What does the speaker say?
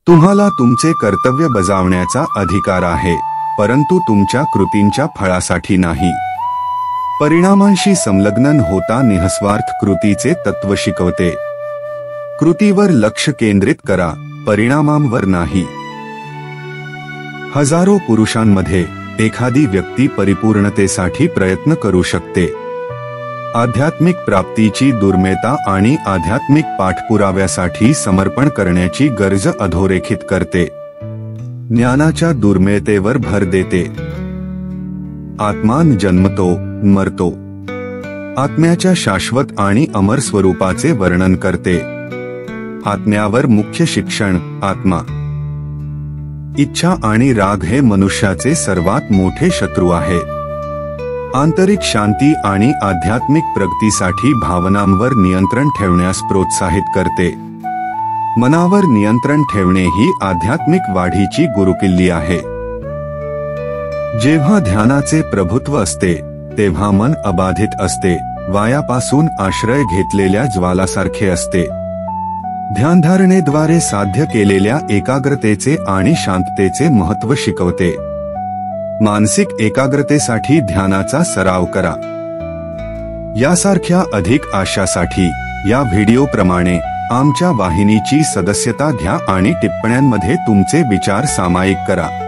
तुम्हाला तुमचे कर्तव्य बजावण्याचा अधिकार आहे, परंतु तुमच्या कृतींच्या फळासाठी नाही. परिणामांशी संलग्न न होता निःस्वार्थ कृतीचे तत्व शिकवते. कृतीवर लक्ष केंद्रित करा, परिणामांवर नाही. हजारो पुरुषांमध्ये एखादी व्यक्ती परिपूर्णतेसाठी प्रयत्न करू शकते. आध्यात्मिक प्राप्तीची दुर्मिळता आणि आध्यात्मिक पाठपुराव्यासाठी समर्पण करण्याची गरज अधोरेखित करते. ज्ञानाच्या दुर्मिळतेवर भर देते. आत्मा जन्मतो, मरतो. आत्म्याच्या शाश्वत आणि अमर स्वरूपाचे वर्णन करते. आत्म्यावर मुख्य शिक्षण. आत्मा, इच्छा आणि राग हे मनुष्याचे सर्वात मोठे शत्रू आहेत. आंतरिक शांती आणि आध्यात्मिक प्रगतीसाठी भावनांवर नियंत्रण ठेवण्यास प्रोत्साहित करते. मनावर नियंत्रण ठेवणे ही आध्यात्मिक वाढीची गुरुकिल्ली आहे. जेव्हा ध्यानाचे प्रभुत्व असते तेव्हा मन अबाधित असते, वायापासून आश्रय घेतलेल्या ज्वालासारखे असते. ध्यानधारणेद्वारे साध्य केलेल्या एकाग्रतेचे आणि शांततेचे महत्त्व शिकवते. मानसिक एकाग्रतेसाठी ध्यानाचा सराव करा. यासारख्या अधिक आशासाठी या व्हिडिओप्रमाणे आमच्या वाहिनीची सदस्यता घ्या आणि टिप्पण्यांमध्ये तुमचे विचार सामायिक करा.